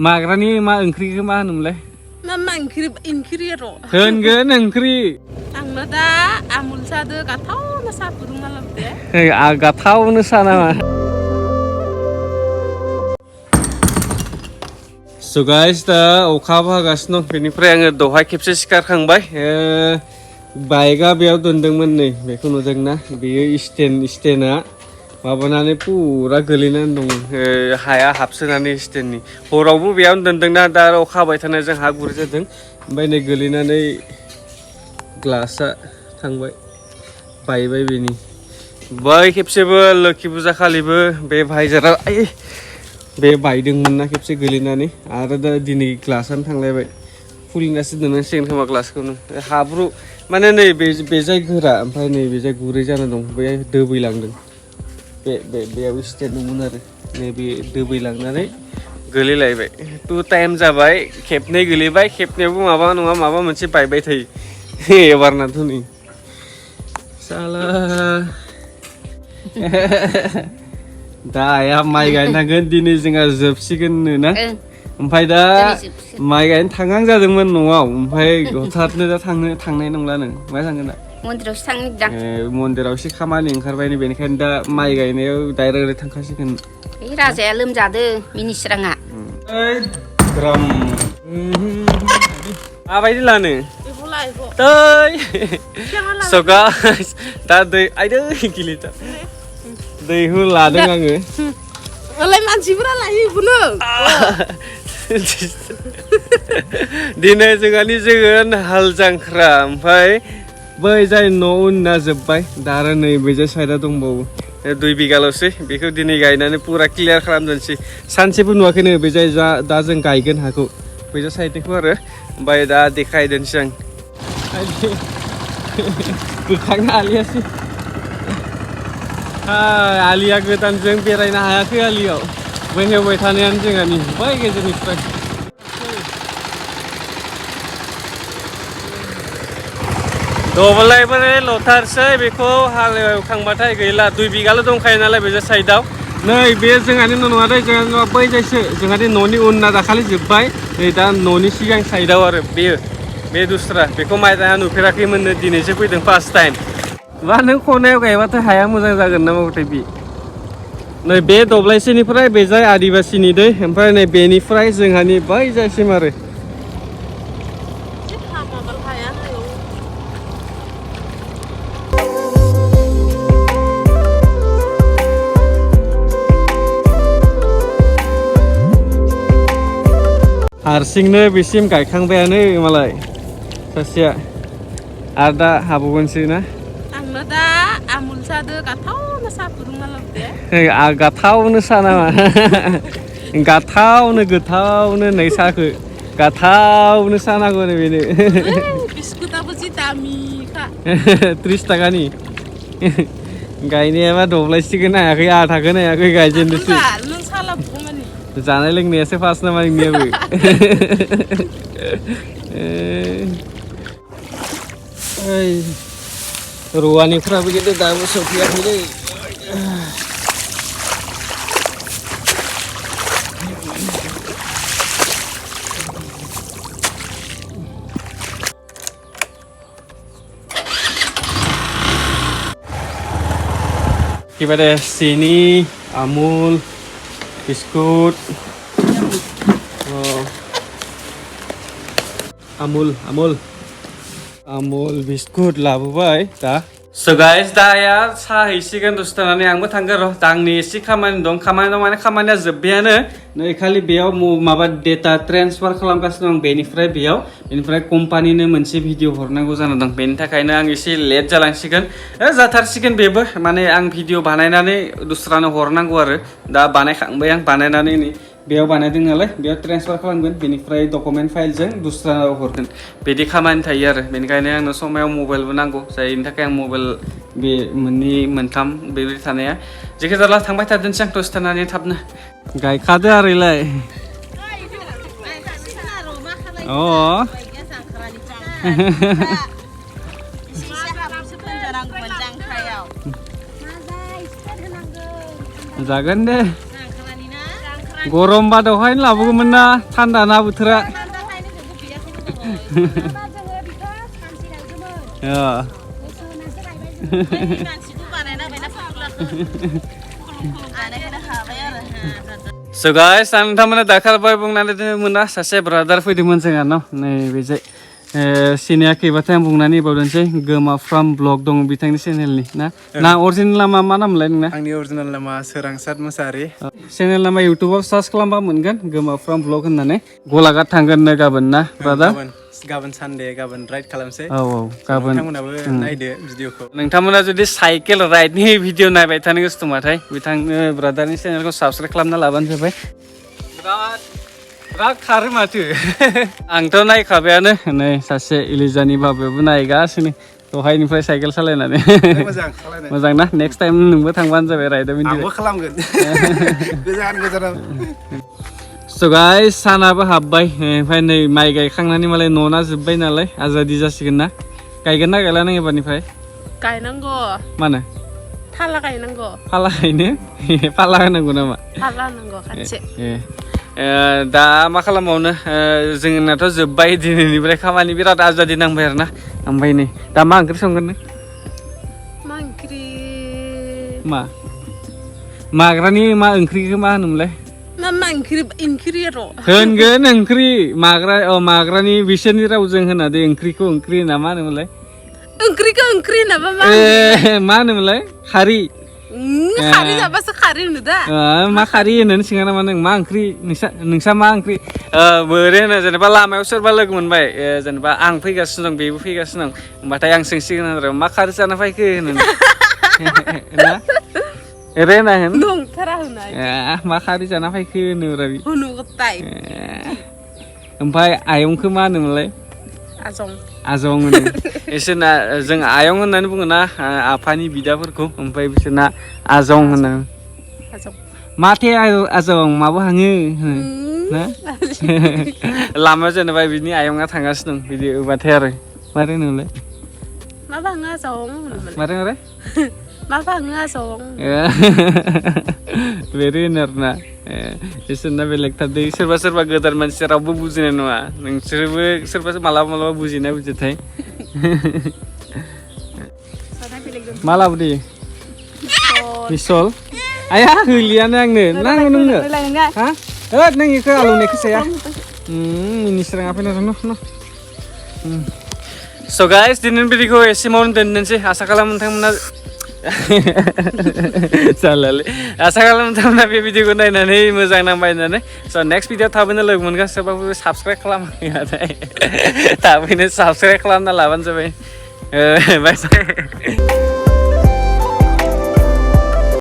माग्रानि मा ओंख्रिखौ मा होनोमोनलाय मा ओंख्रि र' होनगोन ओंख्रि आंनो दा आमुल सादो गाथावनो साहा फुदुंना लाबोदे गाथावनो सा नामा स' गाइस दा अखा हागासिनो दं बेनिफ्राय आङो दहाय खेबसे सिखारखांबाय बाइकआ बेयाव दोनदोंमोन नै बेखौ नुदोंना बेयो स्टेना माबानानै पुरा गोलैनानै दङ हाया हाबसोनानै स्टेननि हरावबो बेयावनो दोनदोंना दा अखा हाबाय थानायजों हा गुरै जादों ओमफ्राय नै गोलैनानै ग्लासआ थांबाय बायबाय बेनि बै खेबसेबो लोखि फुजा खालिबो बे भाइजारा बे बायदोंमोन ना खेबसे गोलैनानै आरो दा दिनै ग्लासआनो थांलायबाय खुलिनासो दोननांसिगोन खोमा ग्लासखौनो हाब्रु माने नै बे जाय गोरा ओमफ्राय नै बे जाय गुरै जाना दं बे दोबैलांदों बेयाव स्टेट दंमोन आरो नैबे दोबैलांनानै गोलैलायबाय 2 टाइम जाबाय खेबनै गोलैबाय खेबनैयावबो माबा नङा माबा मोनसे बायबाय थायो एबारनाथ' नै साला दा आइया माइ गायनांगोन दिनै जोंहा जोबसिगोननो ना ओमफ्राय दा माइ गायनो थांहां जादोंमोन न'आव ओमफ्राय हथादनो दा थांनाय नंलानो मा थांगोन दा मन्दिरावसो थांनो नागिरदों मन्दिराव एसे खामानि ओंखारबाय बेनिखायनो दा माइ गायनायाव डाइरेक्ट थांखासिगोन बे राजाया लोमजादो मिनिस्राङा ग्राम माबायदि लानो सगा दा दै आइदै गिलिटार दैहु लादों आङो मानसिफोरा लायो बुनो दिनै जोङो हाल जांख्रा ओमफ्राय बै जाय न' उनना जोब्बाय दा आरो नै बैजाय साइडआ दंबावो 2 बिगाल'सै बेखौ दिनै गायनानै पुरा क्लियार खालामजोबनोसै सानसेबो नुवाखैनो बे जाय दा जों गायगोन हाखौ बैजा साइडनिखौ आरो ओमफ्राय दा देखायदोंसै आं बोखांनो आलियासै आलिया गोदानजों बेरायनो हायाखै आलियाव बै हेवबाय थानायानो जोंहानि बै गेजेरनिफ्राय दबलायबोरै लथारसै बेखौ हालेवखांबाथाय गैला 2 बिगाल' दंखायो नालाय बे साइडआव नै बे जोंहानि न' नङा दै जोंहा बै जायसो जोंहानि न'नि उनना दाखालि जोब्बाय नै दा न'नि सिगां साइडआव आरो बेयो बे दुस्रा बेखौ माइ गायना नुफेराखैमोननो दिनैसो फैदों फार्स्ट टाइम मा नों खनायाव गायबाथाय हाया मोजां जागोन ना माबाथाय बे नै बे दब्लायसेनिफ्राय बे जाय आदिबासिनि दै ओमफ्राय नै बेनिफ्राय जोंहानि बै जायसिम आरो हारसिंनो बेसिम गायखांबायानो मालाय सासेया आरो दा हाबावगोनसै ना आंनो दा आमुल सादो गाथावनो साहा फुदुंना लाबोदे गाथावनो सा नामा गाथावनो गोथावनो नै साखो गाथावनो सा नांगौ बेनो बिस्कुटाबो जि दामिखा 30 थाखानि गायनायाबा दब्लायसिगोन हायाखै आधाखौनो हायाखै गायजेननोसै नों साहा लाबोगौ मानि जानाय लोंनायासो फार्स्ट नामा नोंनियाबो रुवानिफ्राबो किन्तु दाबो सफैयाखैलै কিবা দে চেনি আমুল बिस्कुट आमुल बिस्कुट लाबोबाय दा स' गाइस दा आइया साहा हैसिगोन दसे थानानै आंबो थांगोन र' दा आंनि एसे खामानि दं माने खामानिया जोब्बायानो नै खालि बेयाव माबा डेटा ट्रेन्सफार खालामगासिनो दं बेनिफ्राय कम्पानिनो मोनसे भिडिअ हरनांगौ जाना दं बेनि थाखायनो आं एसे लेट जालांसिगोन जाथारसिगोन बेबो माने आं भिडिअ बानायनानै दस्रानो हरनांगौ आरो दा बानायखांबाय आं बानायनानै नै बेयाव बानायदों नालाय बेयाव ट्रेन्सफार खालामगोन बेनिफ्राय डकुमेन्ट फाइलजों दस्रानाव हरगोन बिदि खामानि थायो आरो बेनिखायनो आंनो समायाव मबाइलबो नांगौ जायनि थाखाय आं मबाइल बे मोनथाम बेबायदि थानाया जेखि जाला थांबाय थादोंसै आं दसे थानानै थाबनो गायखादो आरोलाय जागोन दे गरम बादावहाय लाबोगौमोन ना थान्दा ना बोथोरा So guys, आं नोंथांमोना दाखालिबाय बुंनानै दोनोमोना सासे ब्रादार फैदोंमोन जोंहानाव नैबेजाय सिनायाखैबाथाय आं बुंनानै बावदोंसै गोमा फार्म ब्लग दं बिथांनि चेनेलनि ना अरिजिनेल नामा मा नामलाय नोंना आंनि अरिजिनेल नामा सोरांसार मोसाहारि चेनेल नामा इउटुबाव सार्च खालामबा मोनगोन गोमा फार्म ब्लग होननानै गलाघाट थांगोन नो गाबोन ना ब्रादार गाबोन सानडे गाबोन राइड खालामसै औ गाबोन नोंथांमोनाबो नायदो भिडिअखौ नोंथांमोना जुदि साइकेल राइडनि भिडिअ नायबाय थानो गोसो दंबाथाय बिथांनो ब्रादारनि चेनेलखौ साबस्क्राइब खालामना लाबानो जाबाय बिराद खारो माथो आंथ' नायखाबायानो नै सासे इलिजानि बाबायाबो नायगासिनो दहायनिफ्राय साइकेल सालायनानै मोजां ना नेक्स्ट टाइम नोंबो थांबानो जाबाय राइडआव आंबो खालामगोन गोजान गोजानाव So guys, सानाबो हाबबाय ओमफ्राय नै माइ गायखांनानै मालाय न'ना जोब्बाय नालाय आजादि जासिगोन ना गायगोन ना गायला नों एबारनिफ्राय गायनांगौ मानो फाला गायनांगौ फाला गायनो फाला होनांगौ नामा फाला होनांगौ खानसे दा मा खालामबावनो जोंनाथ' जोब्बाय दिनैनिफ्राय खामानि बिराद आजादि नांबाय आरो ना ओमफ्राय नै दा मा ओंख्रि संगोन नों मा ओंख्रि माग्रानि मा ओंख्रिखौ मा होनोमोनलाय मा ओंख्रि र' होनगोन ओंख्रि माग्रानि बिसोरनि रावजों होना दे ओंख्रिखौ ओंख्रि होना मा होनोमोनलाय ओंख्रिखौ ओंख्रि होनाबा मा होनोमोनलाय खारि खारि जाबासो खारि होनो दा मा खारि होननानै सोङा नामा नों मा ओंख्रि नोंसा मा ओंख्रि बोरै होनो जेनेबा लामायाव सोरबा लोगो मोनबाय जेनेबा आं फैगासिनो दं बेबो फैगासिनो दं होमबाथाय आं सोंसिगोन आरो मा खारि जाना फैखो होनो ओरै होना होन नंथारा होनाय मा खारि जाना फैखो होनोब्रा बि होनुगोताय ओमफ्राय आयंखौ मा होनोमोनलाय आजं होनो बिसोरना जों आयं होननानै बुङोना आफानि बिदाफोरखौ ओमफ्राय बिसोरना आजं होनो माथे आजं माबो हाङो ना लामायाव जेनेबा बिनि आयंआ थांगासिनो दं बिदि होबाथाय आरो मारै होनोमोनलाय मा बाङो आजं मारै मा बाङो आजं बेरै होनो आरोना बिसोरना बेलेग थारदै सोरबा गोदान मानसि रावबो बुजिनाय नङा नोंसोरबो सोरबा मालाबा बुजिनाय बुजिथाय मा लाबोदो पिसल आया होलियानो आंनो नांगौ नोंनो हा होद नों इखौ आलौनायखौ जाया मिनिस्राङा फैना दं न स' गाइस दिनैनि भिडिअखौ एसेमावनो दोननोसै आसा खालामो नोंथांमोना जालालै आसा खालामो नोंथांमोना बे भिडिअखौ नायनानै मोजां नांबाय होननानै स' नेक्स्ट भिडिअ थाबैनो लोगो मोनगोन सोरबाफोर साबस्क्राइब खालामाखै थाबैनो साबस्क्राइब खालामना लाबानो जाबाय बाय बाय